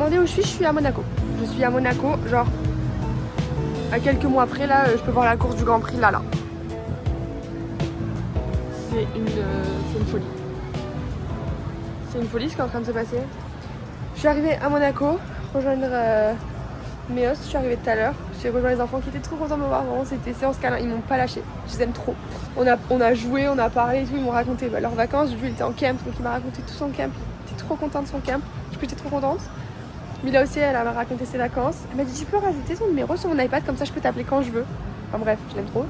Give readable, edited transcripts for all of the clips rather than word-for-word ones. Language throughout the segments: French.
demandé où je suis à Monaco. Je suis à Monaco, genre à quelques mois après là, je peux voir la course du Grand Prix là. C'est une folie. C'est une folie ce qui est en train de se passer. Je suis arrivée à Monaco, rejoindre Méos, je suis arrivée tout à l'heure. J'ai rejoint les enfants qui étaient trop contents de me voir, vraiment c'était séance câlin, ils m'ont pas lâché, je les aime trop. On a joué, on a parlé et tout, ils m'ont raconté leurs vacances. Lui il était en camp, donc il m'a raconté tout son camp. Il était trop content de son camp, du coup j'étais trop contente. Mila aussi elle m'a raconté ses vacances. Elle m'a dit tu peux rajouter ton numéro sur mon iPad, comme ça je peux t'appeler quand je veux. Enfin bref, je l'aime trop.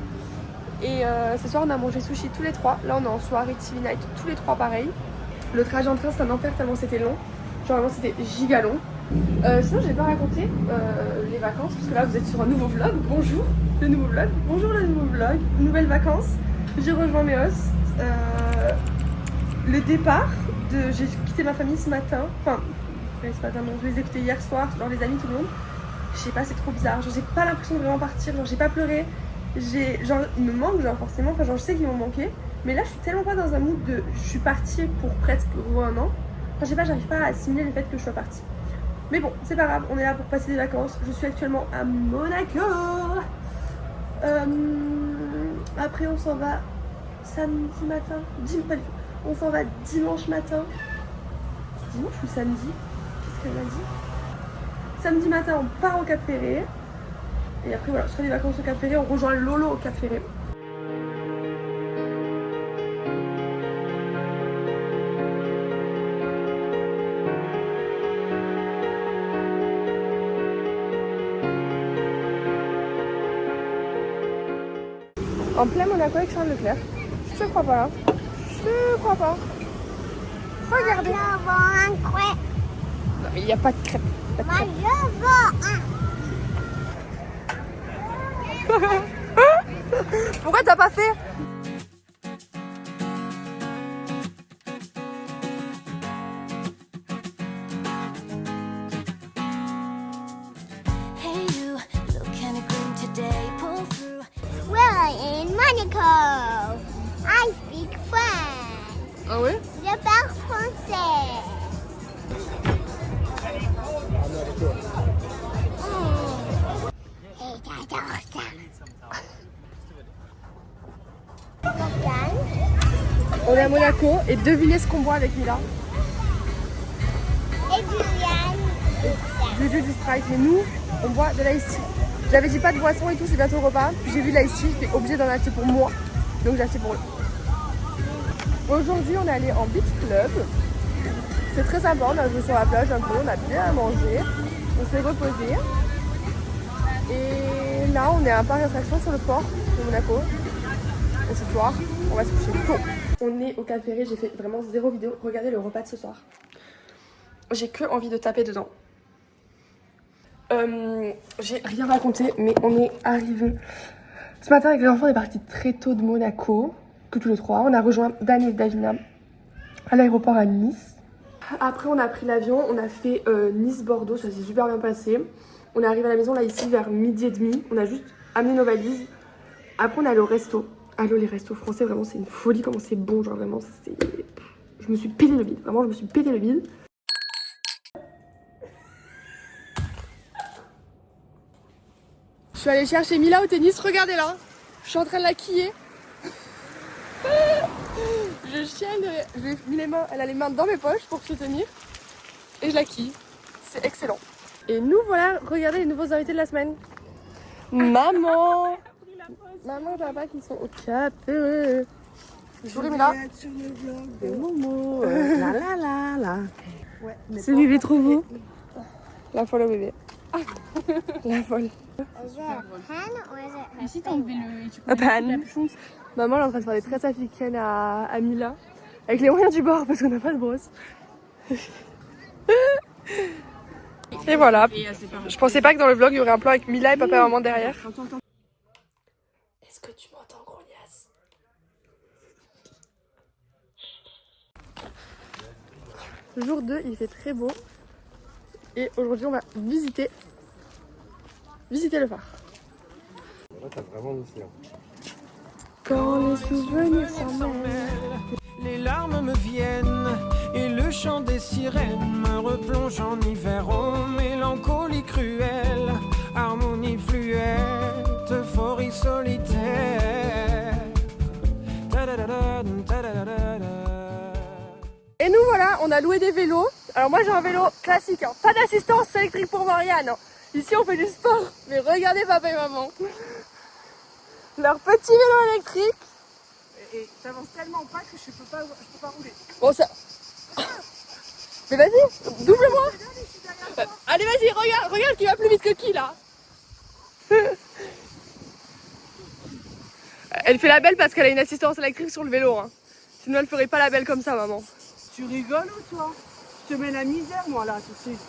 Et ce soir on a mangé sushi tous les trois. Là on est en soirée TV night tous les trois pareil. Le trajet en train c'était un enfer tellement c'était long. Genre vraiment c'était giga long. Sinon j'ai pas raconté les vacances parce que là vous êtes sur un nouveau vlog. Bonjour le nouveau vlog. Bonjour le nouveau vlog. Nouvelles vacances. J'ai rejoint mes hosts. Le départ de... J'ai quitté ma famille ce matin. Enfin ce matin non, je les ai quittés hier soir. Genre les amis tout le monde. Je sais pas, c'est trop bizarre. Genre j'ai pas l'impression de vraiment partir. Genre j'ai pas pleuré. Genre il me manque genre forcément. Enfin genre je sais qu'ils m'ont manqué. Mais là je suis tellement pas dans un mood de... Je suis partie pour presque un an. Enfin je sais pas, j'arrive pas à assimiler le fait que je sois partie. Mais bon, c'est pas grave, on est là pour passer des vacances. Je suis actuellement à Monaco. Après on s'en va samedi matin. Pas du tout. On s'en va dimanche matin. Dimanche ou samedi? Qu'est-ce qu'elle m'a dit? Samedi matin on part au Cap Ferré. Et après voilà, sur les vacances au Cap Ferré, on rejoint Lolo au Cap Ferré. En plein Monaco avec Charles Leclerc. Je crois pas là. Je crois pas. Regardez. Moi, je veux un crêpe. Non mais il n'y a pas de crêpe. Moi, je veux un. Pourquoi t'as pas fait? We're in Monaco. I speak French. Ah ouais? Je parle français. Et j'adore ça. Morgane. On est à Monaco et devinez ce qu'on boit avec Mila. Et Juliane. Du Sprite. Mais nous, on boit de l'ice tea. J'avais dit pas de boisson et tout, c'est bientôt le repas. Puis j'ai vu l'ice tea, j'étais obligée d'en acheter pour moi. Donc j'ai acheté pour eux. Aujourd'hui, on est allé en beach club. C'est très sympa, on a joué sur la plage un peu, on a bien mangé. On s'est reposé. Et là, on est à un parc d'attractions sur le port de Monaco. Et ce soir, on va se coucher tôt. On est au Cap Ferré, j'ai fait vraiment 0 vidéo. Regardez le repas de ce soir. J'ai que envie de taper dedans. J'ai rien raconté, mais on est arrivé ce matin avec les enfants. On est parti très tôt de Monaco, que tous les trois. On a rejoint Dan et Davina à l'aéroport à Nice. Après, on a pris l'avion, on a fait Nice-Bordeaux, ça s'est super bien passé. On est arrivé à la maison là ici vers 12h30. On a juste amené nos valises. Après, on est allé au resto. Allô, les restos français, vraiment, c'est une folie comment c'est bon. Genre, vraiment, c'est. Je me suis pété le bide. Vraiment, je me suis pété le bide. Je suis allée chercher Mila au tennis, regardez là. Je suis en train de la quiller. Je chiale, je lui ai mis les mains, elle a les mains dans mes poches pour soutenir. Et je la quille. C'est excellent. Et nous voilà, regardez les nouveaux invités de la semaine. Maman. Maman et papa qui sont au Cap Ferré. Bonjour Mila. Sur le vlog Et Momo. La la la la. Ouais, C'est bébé trop beau. La folle au bébé. La folle. Is it a pen or is it Mais si t'as enlevé le... Tu La peux panne. la capuchon, Maman elle est en train de faire des tresses africaines à Mila. Avec les moyens du bord parce qu'on n'a pas de brosse. Et voilà. Je pensais pas que dans le vlog il y aurait un plan avec Mila et papa et maman derrière. Est-ce que tu m'entends, grognasse? Jour 2, il fait très beau. Et aujourd'hui on va visiter le phare. Ouais, t'as vraiment l'océan. Quand les souvenirs s'en mêlent. Les larmes me viennent et le chant des sirènes me replonge en hiver au cruelle, harmonie fluette, euphorie solitaire. Et nous voilà, on a loué des vélos. Alors moi j'ai un vélo classique, hein. Pas d'assistance électrique pour Marianne. Ici on fait du sport. Mais regardez papa et maman. Leur petit vélo électrique. Et t'avances tellement pas que je peux pas rouler. Bon ça... Mais vas-y, double-moi. Allez vas-y, regarde qui va plus vite que qui là. Elle fait la belle parce qu'elle a une assistance électrique sur le vélo. Hein. Sinon elle ferait pas la belle comme ça maman. Tu rigoles ou toi? Je te mets la misère moi là tout de suite.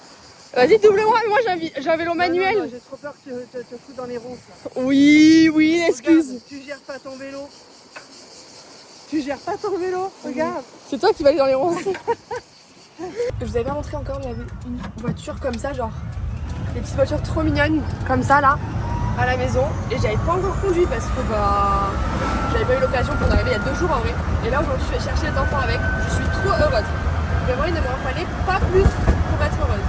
Vas-y double-moi, mais moi j'ai un vélo manuel. Non, j'ai trop peur que tu te fous dans les ronces là. Oui, excuse. Regarde, tu gères pas ton vélo. Tu gères pas ton vélo, regarde. C'est toi qui vas aller dans les ronces. Je vous avais pas montré encore, il y avait une voiture comme ça, genre des petites voitures trop mignonnes, comme ça là, à la maison. Et j'avais pas encore conduit parce que j'avais pas eu l'occasion pour arriver il y a 2 jours en vrai. Et là aujourd'hui je vais chercher les enfants avec, je suis trop heureuse. Vraiment il ne m'en fallait pas plus pour être heureuse.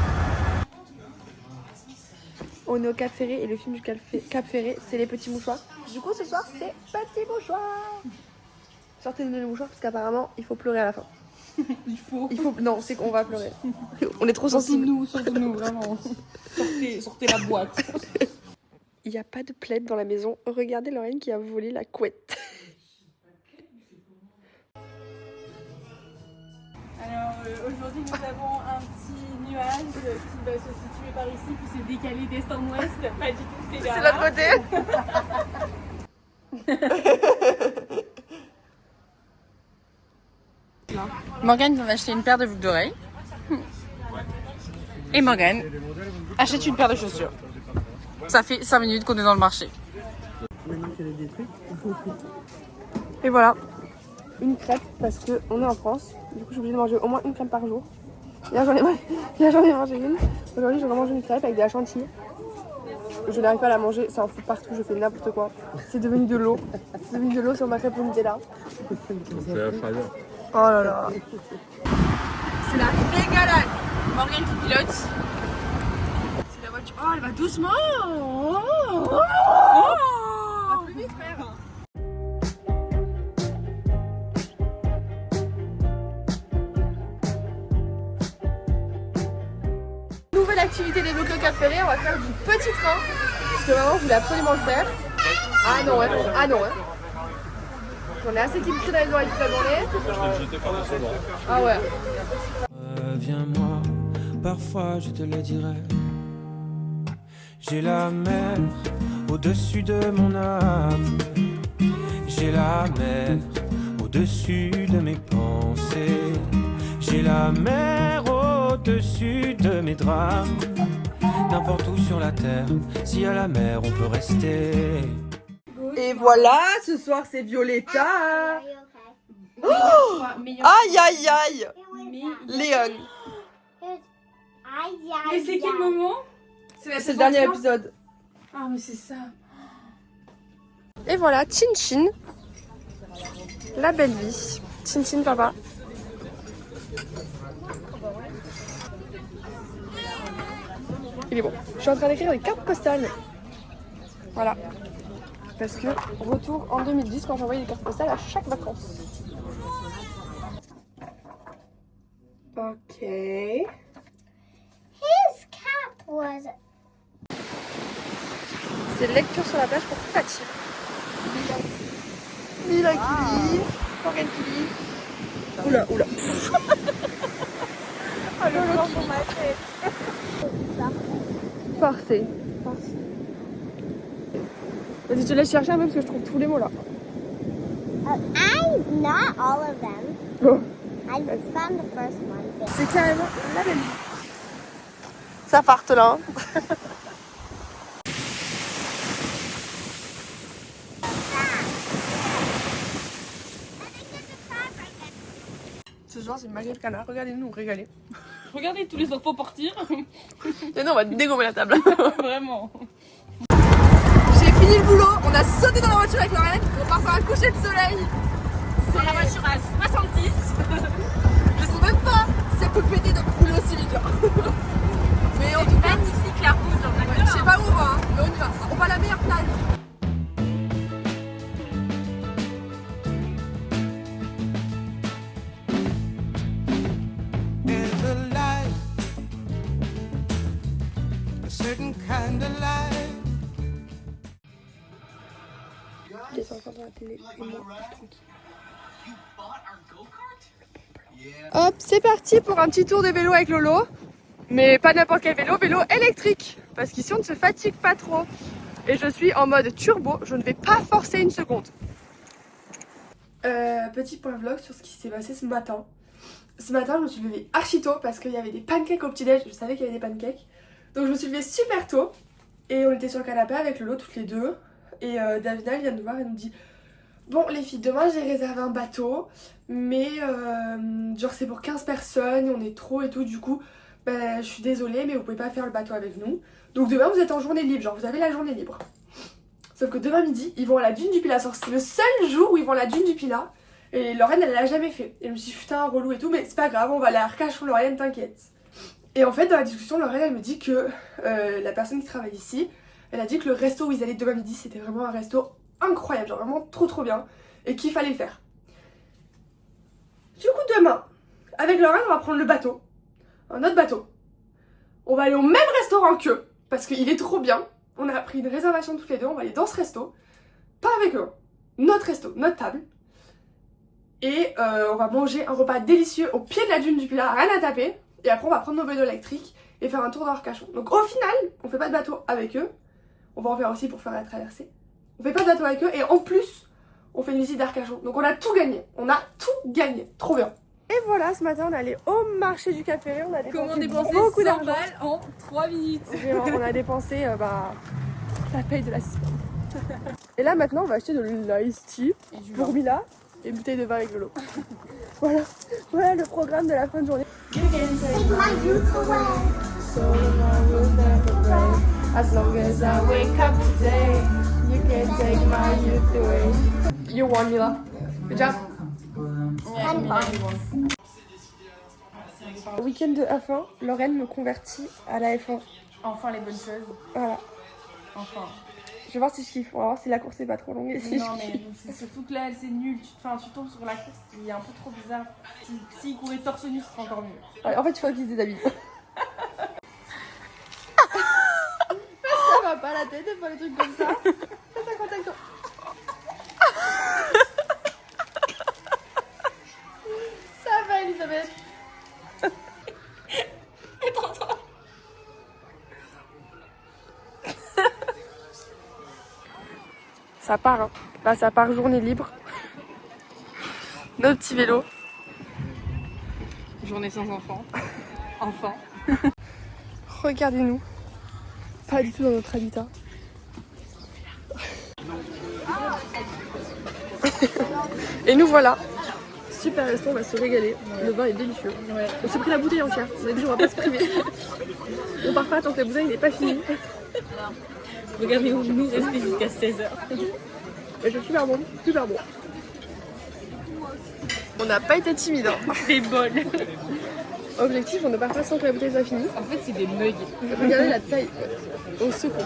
On est au Cap Ferré et le film du Cap Ferré c'est Les Petits Mouchoirs. Du coup ce soir c'est Petits Mouchoirs. Sortez de les mouchoirs parce qu'apparemment il faut pleurer à la fin. Il faut. Non, c'est qu'on va pleurer. On est trop sensibles. Surtout nous, vraiment. Sortez la boîte. Il n'y a pas de plaid dans la maison. Regardez Lorraine qui a volé la couette. Alors aujourd'hui nous avons un petit nuage qui va se situer par ici puis s'est décalé d'est en ouest. Pas du tout, c'est C'est là. l'autre côté. Morgane vient d'acheter une paire de boucles d'oreilles. Et Morgane achète une paire de chaussures. Ça fait 5 minutes qu'on est dans le marché. Et voilà. Une crêpe parce qu'on est en France. Du coup, je suis obligée de manger au moins une crêpe par jour. Hier, j'en ai mangé une. Aujourd'hui, je vais manger une crêpe avec de la chantilly. Je n'arrive pas à la manger, ça en fout partout, je fais n'importe quoi. C'est devenu de l'eau. C'est devenu de l'eau sur ma crêpe au Nutella. C'est la chaleur. Oh là là. C'est la régalade. Morgane qui pilote. C'est la voiture. Oh, elle va doucement. Va plus vite, frère. Nouvelle activité débloquée au Cap Ferré, on va faire du petit train. Parce que maman voulait absolument le faire. Ah non, ouais. J'en ai assez qui me crient dans les oreilles toute la journée. Ah ouais. Reviens-moi, parfois je te le dirai. J'ai la mer au-dessus de mon âme. J'ai la mer au-dessus de mes pensées. J'ai la mer au-dessus de mes drames. N'importe où sur la terre, si à la mer on peut rester. Et voilà, ce soir c'est Violetta. Aïe aïe aïe. Léon. Et c'est quel moment? C'est le dernier épisode. Ah mais c'est ça. Et voilà, Chin Chin. La belle vie. Chin Chin papa. Il est bon. Je suis en train d'écrire des cartes postales. Voilà. Parce que retour en 2010 quand j'envoyais des cartes postales à chaque vacances. Ok. His cap was C'est lecture sur la plage pour tout petit. Mila qui lit. Morgane qui lit. Oula. Oh le Lolo pour ma tête. Forcé. Vas-y, je te laisse chercher un peu parce que je trouve tous les mots là. not all of them. Oh. I found the first one. C'est carrément la belle vie. Ça part là. Ce soir c'est Marie le canard, regardez-nous régaler. Regardez tous les enfants partir. Et non, on va dégommer la table. Vraiment. J'ai fini le boulot, on a sauté dans la voiture avec Lorraine, on part faire un coucher de soleil. Dans la voiture à 70. Je sais même pas si ça peut péter de rouler aussi vite. Mais en tout cas, Magnifique la route. find a light. Les enfants dans la télé et moi tranquille. Hop, c'est parti pour un petit tour de vélo avec Lolo. Mais pas n'importe quel vélo, vélo électrique. Parce qu'ici on ne se fatigue pas trop. Et je suis en mode turbo, je ne vais pas forcer une seconde. Petit point vlog sur ce qui s'est passé ce matin. Ce matin je me suis levée archi tôt parce qu'il y avait des pancakes au petit déj, je savais qu'il y avait des pancakes. Donc je me suis levée super tôt. Et on était sur le canapé avec Lolo toutes les deux. Et Davina vient nous voir et nous dit: bon les filles, demain j'ai réservé un bateau. Mais genre c'est pour 15 personnes, on est trop et tout, du coup je suis désolée mais vous pouvez pas faire le bateau avec nous. Donc demain vous êtes en journée libre, genre vous avez la journée libre. Sauf que demain midi ils vont à la dune du Pilat, c'est le seul jour où ils vont à la dune du Pilat. Et Lorraine elle l'a jamais fait. Et je me suis dit putain relou et tout, mais c'est pas grave, on va aller à Arcachon, Lorraine t'inquiète. Et en fait dans la discussion Lorraine elle me dit que la personne qui travaille ici, elle a dit que le resto où ils allaient demain midi c'était vraiment un resto incroyable, genre vraiment trop bien, et qu'il fallait le faire. Du coup demain, avec Lorraine on va prendre le bateau, un autre bateau. On va aller au même restaurant qu'eux, parce qu'il est trop bien. On a pris une réservation toutes les deux, on va aller dans ce resto. Pas avec eux, notre resto, notre table. Et on va manger un repas délicieux au pied de la dune du Pilat, rien à taper. Et après on va prendre nos vélos électriques et faire un tour dans Arcachon. Donc au final, on fait pas de bateau avec eux. On va en faire aussi pour faire la traversée. On fait pas de bateau avec eux et en plus, on fait une visite d'Arcachon. Donc on a tout gagné. On a tout gagné. Trop bien. Et voilà, ce matin on est allé au marché du Cap Ferré. On a dépensé beaucoup d'argent en 3 minutes. Vraiment, on a dépensé la paye de la semaine. Et là maintenant on va acheter de l'ice tea pour Mila et une bouteille de vin avec Lolo. Voilà le programme de la fin de journée. Take my youth away. So I will never break. As long as I wake up today, you can take my youth away. You won, Mila. Good job. Week-end de F1, Lorraine me convertit à la F1. Enfin les bonnes choses. Voilà. Enfin. Je vais voir si je kiffe. On va voir si la course est pas trop longue. Et si Non je mais kiffe. c'est surtout que là c'est nul. Tu tombes sur la course qui est un peu trop bizarre. S'il courait torse nu ce serait encore mieux. Ouais, en fait, il faut qu'il se déshabille. Ça va pas la tête de faire des trucs comme ça. Fais ça contact toi. Ça va, Elisabeth. Ça part, hein. Là, ça part journée libre. Nos petits vélos. Journée sans enfant. Enfant. Regardez-nous. Pas du tout dans notre habitat. Et nous voilà. Super resto, on va se régaler. Le vin est délicieux. Ouais. On s'est pris la bouteille entière. On a dit on va pas se priver. On part pas tant que la bouteille n'est pas finie. Regardez où nous rester jusqu'à 16h. Et c'est super bon, super bon. On n'a pas été timide. Hein. Des bols. Objectif, on ne part pas sans que la bouteille soit finie. En fait c'est des mugs. Regardez la taille au secours.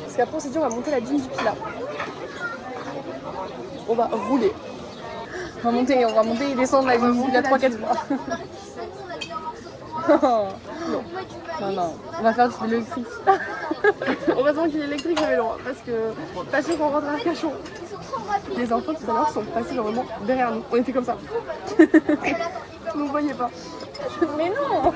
Parce qu'après on s'est dit on va monter la dune du Pilat. On va rouler. On va monter et descendre la ligne il y a 3-4 fois. Non. On va faire du vélo électrique. Heureusement qu'il est électrique le vélo, hein, parce que pas sûr qu'on rentre à Arcachon. Les enfants tout à l'heure sont passés vraiment derrière nous. On était comme ça. Vous ne voyez pas. Mais non.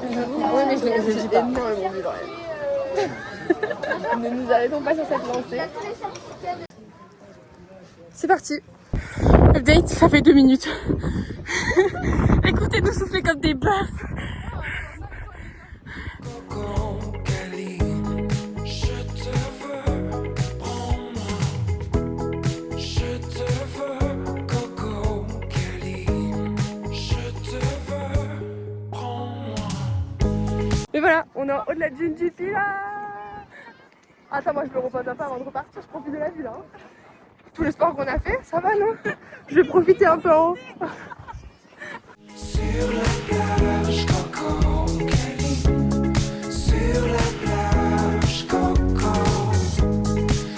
Oui, mais je ne dis pas. Énormément vu Lorraine. Ne nous arrêtons pas sur cette lancée. C'est parti. Update, ça fait 2 minutes. Écoutez-nous souffler comme des bœufs. Coco, Caline, je te veux, prends-moi. Je te veux, Coco, Caline, je te veux, prends-moi. Et voilà, on est en haut de la dune du Pilat. Attends, moi je me repose un peu avant de repartir, je profite de la vue là. Hein. Tout le sport qu'on a fait, ça va non? Je vais profiter un peu en haut. Sur la plage, Coco, Caline, sur la plage, Coco,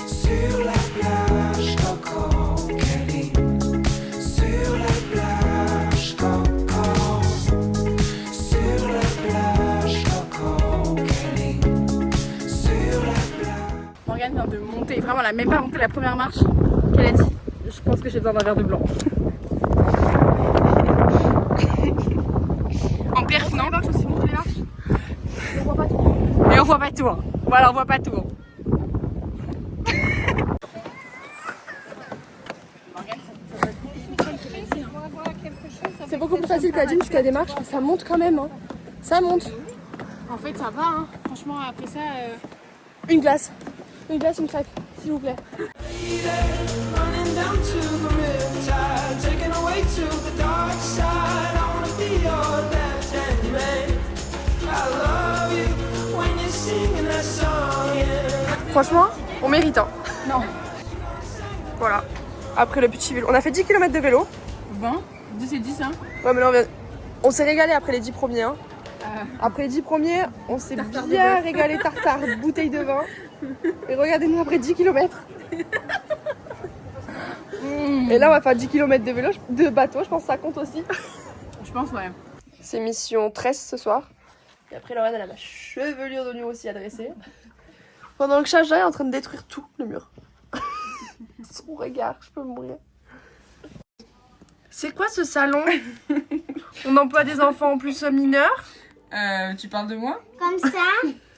sur la plage, Coco, Caline, sur la plage, Coco. Morgane vient de monter, vraiment elle a même pas monté la première marche qu'elle a dit. Je pense que j'ai besoin d'un verre de blanc. En perf, non? aussi, montre les marches. On voit pas tout. Et on voit pas tout. Hein. Voilà, on voit pas tout. Hein. C'est beaucoup plus facile que la dune puisqu'il y a des marches, mais ça monte quand même. Hein. Ça monte. En fait, ça va. Hein. Franchement, après ça. Une glace. Une glace, une craque, s'il vous plaît. Running down to the riptide, taken away to the dark side. I wanna be your left-hand man. I love you when you're singing that song. Yeah. Franchement, on mérite. Hein. Non. Voilà. Après le petit vélo. On a fait 10 km de vélo. 20 10 et 10, hein. Ouais, mais là, on s'est régalé après les 10 premiers. Hein. Après les 10 premiers, on s'est bien régalé tartare, bouteille de vin. Et regardez-nous après 10 km. Et là, on va faire 10 km de vélo, de bateau, je pense que ça compte aussi. Je pense, ouais. C'est mission 13 ce soir. Et après, Laurent, elle a ma chevelure de nu aussi à dresser. Pendant que Chacha est en train de détruire tout le mur. Son regard, je peux mourir. C'est quoi ce salon? On emploie des enfants en plus mineurs. Tu parles de moi? Comme ça.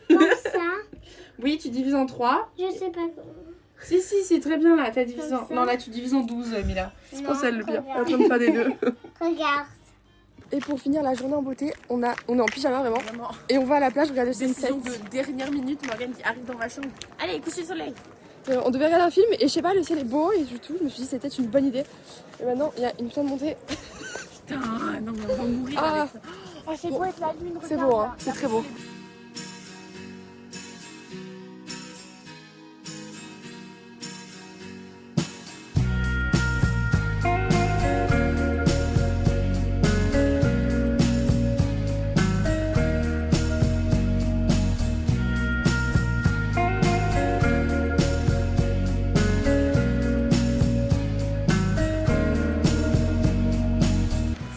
Comme ça. Oui, tu divises en 3. Je sais pas. Si, c'est très bien là. T'as divisé en... Comme ça. Non, là, tu divises en 12, Mila. Je pense elle le bien. Elle est en train de faire des deux. Regarde. Et pour finir la journée en beauté, on est en pyjama vraiment. Et on va à la plage regarder le sunset. Décision de dernière minute, Morgane qui arrive dans ma chambre. Allez, coucher le soleil. On devait regarder un film et je sais pas, le ciel est beau et du tout, je me suis dit c'était une bonne idée. Et maintenant, il y a une putain de montée. Putain, non mais on va mourir Ah. avec ça. Oh, c'est beau avec la lune, C'est beau, hein, c'est très beau.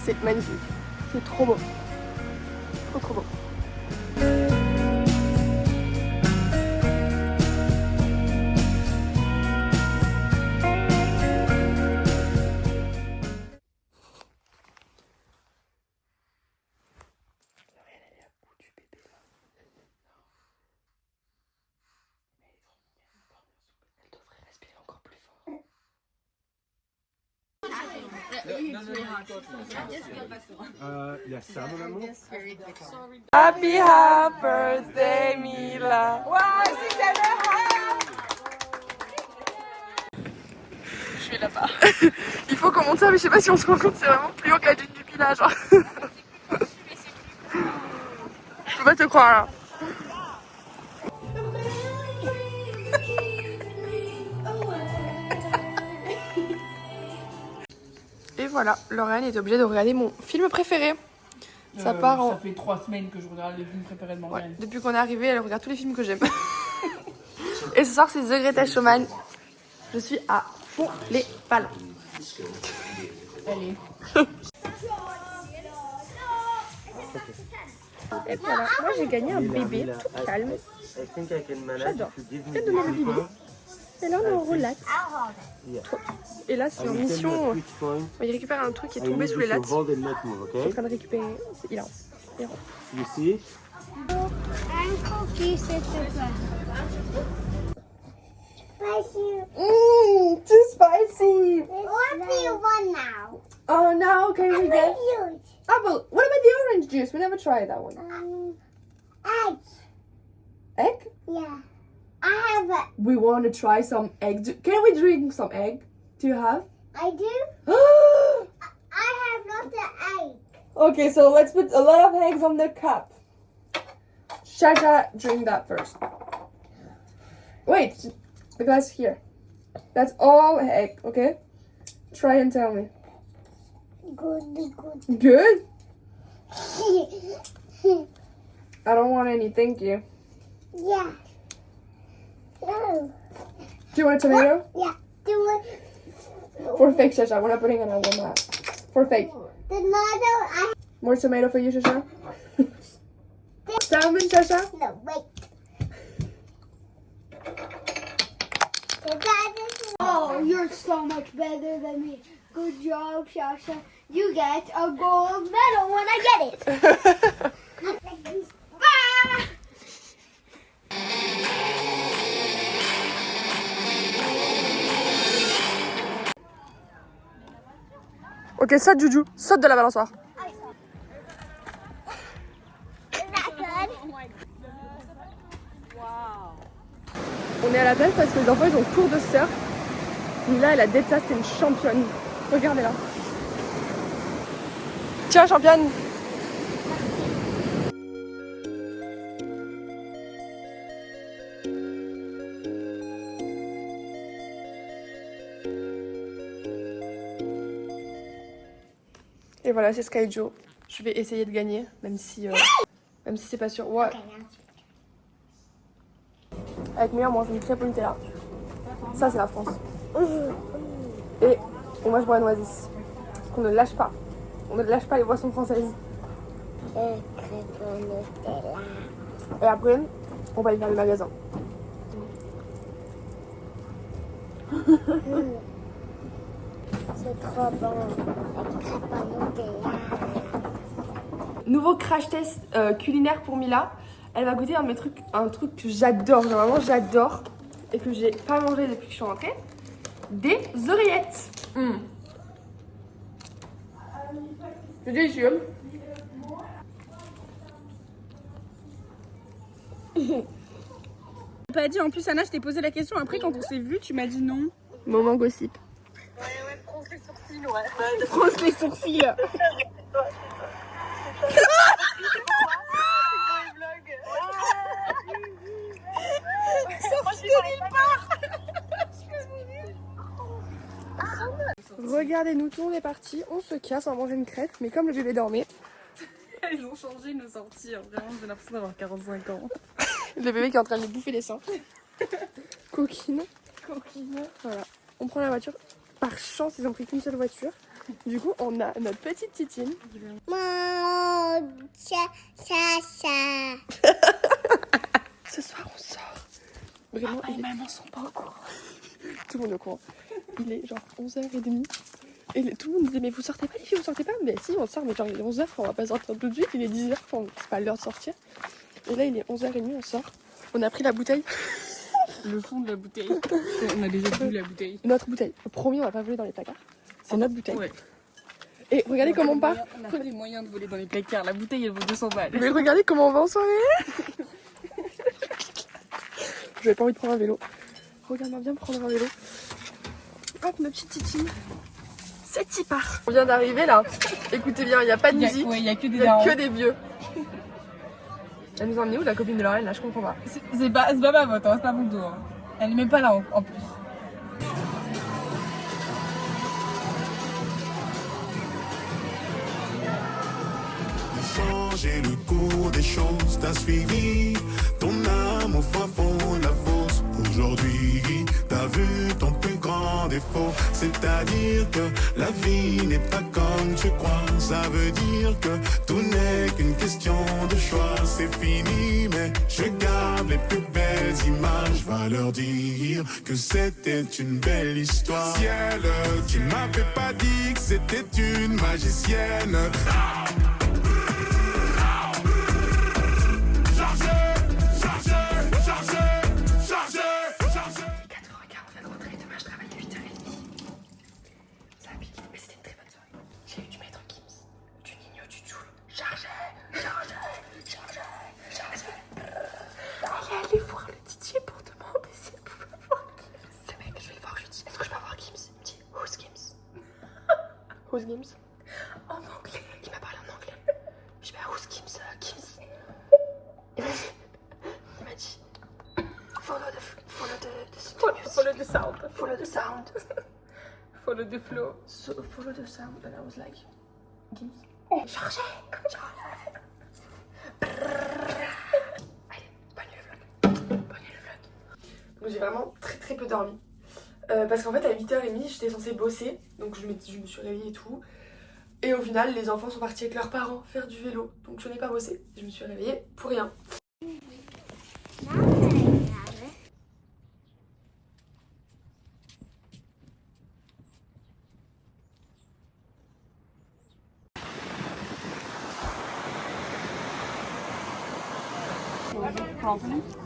C'est magnifique, c'est trop beau. Trop beau. Il y a ça, mon amour. Happy birthday, Mila. Je suis là-bas. Il faut qu'on monte ça, mais je sais pas si on se rend compte, c'est vraiment plus haut que la dune du Pilat, genre. Je peux pas te croire là. Et voilà, Lauriane est obligée de regarder mon film préféré. Ça part en... Ça fait 3 semaines que je regarde les films préférés de Morgane. Ouais, depuis qu'on est arrivé, elle regarde tous les films que j'aime. Et ce soir, c'est The Greatest Showman. Je suis à fond les ballons. Allez. Et voilà, moi j'ai gagné un bébé tout calme. J'adore. Faites de moi le bébé. Et là on est en relax. Et là c'est en mission. Il récupère un truc qui est tombé sous les lattes. Je suis en train de récupérer. C'est hilarant. You see? Un cookie, s'il te plaît. Spicy. Too spicy. What do you want now? Oh no, can we get Huge. apple? What about the orange juice? We never tried that one. Eggs. Egg? Yeah. I have a. We want to try some egg. Can we drink some egg? Do you have? I do. I have not the egg. Okay, so let's put a lot of eggs on the cup. Shasha, drink that first. Wait, the glass here. That's all egg, okay? Try and tell me. Good. Good? I don't want any, thank you. Yeah. No. Do you want a tomato? Yeah. Do it. For fake, Shasha. We're not putting it on one lap. For fake. The tomato. More tomato for you, Shasha? Salmon, Shasha? No, wait. are so much better than me. Good job, Sasha. You get a gold medal when I get it. Ah! Ok, saute Juju, saute de la balançoire. Is that good? On est à la plage parce que les enfants ils ont cours de surf. Mila elle a d'être ça, c'était une championne. Regardez-la. Tiens championne. Et voilà, c'est Sky Joe. Je vais essayer de gagner, même si c'est pas sûr. Ouais. Avec Mia, on mange une crêpe au Nutella. Ça, c'est la France. Et on mange boire Oasis. Parce qu'on ne lâche pas. On ne lâche pas les boissons françaises. Et après, on va aller faire le magasin. C'est trop bon. La crêpe au Nutella. Nouveau crash test culinaire pour Mila. Elle va goûter un truc que j'adore, vraiment j'adore. Et que j'ai pas mangé depuis que je suis rentrée. Des oreillettes. C'est délicieux. Pas dit en plus Anna, je t'ai posé la question après quand on s'est vu, tu m'as dit non. Moment gossip. Ouais, fronce les sourcils, ouais. Fronce les sourcils. Regardez-nous, tout le monde est parti, on se casse, on va manger une crêpe, mais comme le bébé dormait, Ils ont changé nos sorties, vraiment j'ai l'impression d'avoir 45 ans. le bébé qui est en train de lui bouffer les seins. Coquine. Voilà. On prend la voiture. Par chance, ils ont pris qu'une seule voiture. Du coup, on a notre petite Titine. Ce soir, on sort. Vraiment, Papa et maman sont pas au courant. tout le monde est au courant. Il est genre 11h30. Et tout le monde disait, mais vous sortez pas les filles, vous sortez pas? Mais si, on sort, mais genre il est 11h, on va pas sortir tout de suite, il est 10h, c'est pas l'heure de sortir. Et là, il est 11h30, on sort. On a pris la bouteille. Le fond de la bouteille. On a déjà bu la bouteille. Notre bouteille. Promis, on va pas voler dans les placards. C'est notre bouteille. Ouais. Et regardez comment on part. On n'a pas les moyens de voler dans les placards. La bouteille elle vaut 200 balles. Mais regardez comment on va en soirée. J'avais pas envie de prendre un vélo. Regarde-moi bien prendre un vélo. Hop, ma petite Titine. C'est y part. On vient d'arriver là. Écoutez bien, il n'y a pas de musique. Il y a que des Il y a darons. que des vieux. Elle nous a emmené où la copine de Lorraine là? Je comprends pas. C'est pas ma vote, hein, c'est pas mon dos. Hein. Elle est même pas là en plus. Changer le cours des choses, t'as suivi ton âme au fin fond de la fosse. Aujourd'hui, t'as vu ton plus grand défaut, c'est-à-dire que la vie n'est pas comme tu crois. Ça veut dire que tout n'est qu'une question de choix. C'est fini, mais je garde les plus belles images. Va leur dire que c'était une belle histoire. Ciel, tu m'avais pas dit que c'était une magicienne. Who's Gims? En anglais. Il m'a parlé en anglais. Je vais à Who's Gims? Gims. Il m'a dit follow the sound. Follow the sound. Follow the flow. So, follow the sound. And I was like, Gims. Chargez. Allez, bonne le vlog. Donc j'ai vraiment très peu dormi. Parce qu'en fait à 8h30 j'étais censée bosser, donc je me suis réveillée et tout. Et au final les enfants sont partis avec leurs parents faire du vélo, donc je n'ai pas bossé. Je me suis réveillée pour rien.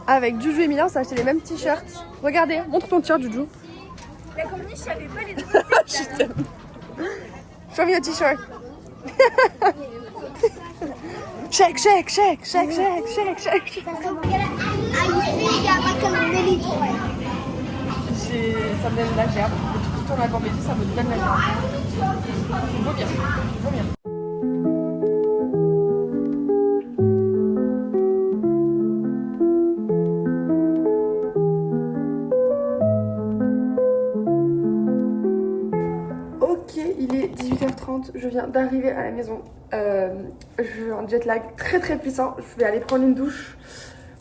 Avec Juju et Milan, on s'est acheté les mêmes t-shirts. Regardez, montre ton t-shirt, Juju. La corniche, je savais pas les deux. Je t'aime. Show me your t-shirt. Shake, shake, shake, shake, shake, shake, shake. I usually got like a mini toy. Ça me donne de la gerbe. Le truc qui tourne à la Gambédie, ça me donne de la gerbe. Il vaut bien. Il vaut bien. Ok, il est 18h30, je viens d'arriver à la maison. Je suis en jet lag très puissant. Je vais aller prendre une douche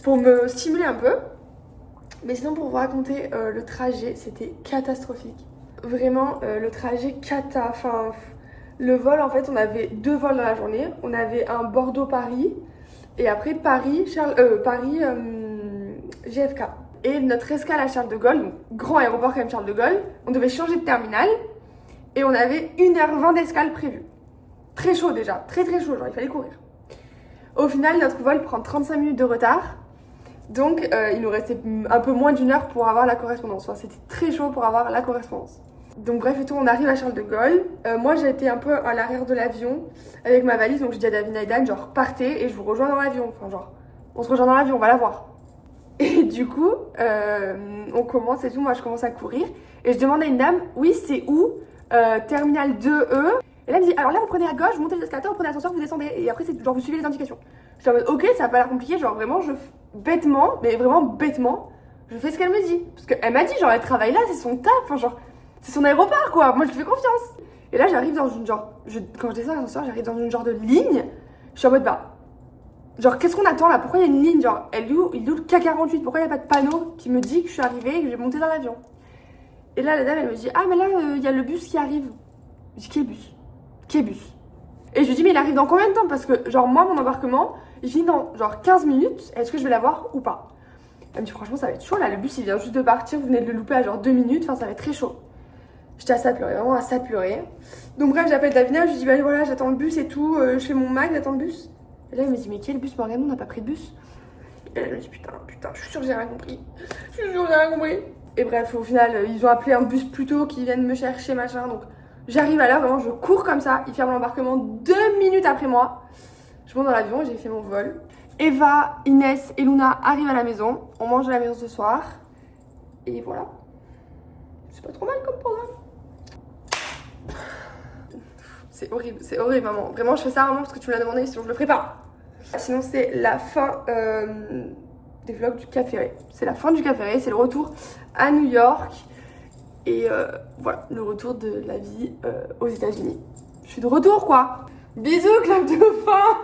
pour me stimuler un peu. Mais sinon, pour vous raconter le trajet, c'était catastrophique. Vraiment, le trajet cata. Enfin, le vol, en fait, on avait 2 vols dans la journée. On avait un Bordeaux-Paris et après Paris, JFK. Et notre escale à Charles de Gaulle, donc grand aéroport quand même Charles de Gaulle, on devait changer de terminal et on avait 1h20 d'escale prévue. Très chaud déjà, très chaud, genre il fallait courir. Au final, notre vol prend 35 minutes de retard. Donc, il nous restait un peu moins d'1 heure pour avoir la correspondance. Enfin, c'était très chaud pour avoir la correspondance. Donc, bref et tout, on arrive à Charles de Gaulle. Moi, j'ai été un peu à l'arrière de l'avion avec ma valise. Donc, j'ai dit à David Aidan, genre, partez et je vous rejoins dans l'avion. Enfin, genre, on se rejoint dans l'avion, on va la voir. Et du coup, on commence et tout. Moi, je commence à courir. Et je demande à une dame, oui, c'est où Terminal 2E. Et là, elle me dit, alors là, vous prenez à gauche, vous montez l'escalator, vous prenez l'ascenseur, vous descendez. Et après, c'est genre, vous suivez les indications. Je suis en mode, ok, ça va pas l'air compliqué, genre vraiment, bêtement, mais vraiment bêtement, je fais ce qu'elle me dit. Parce qu'elle m'a dit, genre, elle travaille là, c'est son taf, enfin, genre, c'est son aéroport, quoi. Moi, je lui fais confiance. Et là, j'arrive dans une genre, quand je descends à l'ascenseur, j'arrive dans une genre de ligne. Je suis en mode, bah, genre, qu'est-ce qu'on attend là? Pourquoi il y a une ligne? Genre, il est où le K48? Pourquoi il n'y a pas de panneau qui me dit que je suis arrivée et que je vais monter dans l'avion? Et là, la dame, elle me dit, ah, mais là, il y a le bus qui arrive. Je dis, quel bus? Quel bus? Et je lui dis, mais il arrive dans combien de temps? Parce que, genre, moi, mon embarquement, il finit dans genre 15 minutes. Est-ce que je vais l'avoir ou pas? Elle me dit, franchement, ça va être chaud là. Le bus, il vient juste de partir. Vous venez de le louper à genre 2 minutes. Enfin, ça va être très chaud. J'étais à ça pleurer, vraiment à ça pleurer. Donc, bref, j'appelle Davina. Je lui dis, bah voilà, j'attends le bus et tout. Je fais mon mag, j'attends le bus. Et là, il me dit, mais quel bus, Morgane? On n'a pas pris de bus. Et elle me dit, putain, je suis sûre que j'ai rien compris. Je suis sûre que j'ai rien compris. Et bref, au final, ils ont appelé un bus plus tôt qui viennent me chercher, machin. Donc, j'arrive à l'heure, vraiment, je cours comme ça. Ils ferment l'embarquement 2 minutes après moi. Je monte dans l'avion, j'ai fait mon vol. Eva, Inès et Luna arrivent à la maison. On mange à la maison ce soir. Et voilà. C'est pas trop mal comme programme. C'est horrible, maman. Vraiment, je fais ça vraiment parce que tu me l'as demandé, sinon je le ferai pas. Sinon, c'est la fin des vlogs du Cap Ferré. C'est la fin du Cap Ferré, c'est le retour à New York. Et voilà, le retour de la vie aux États-Unis. Je suis de retour, quoi. Bisous, club de fin.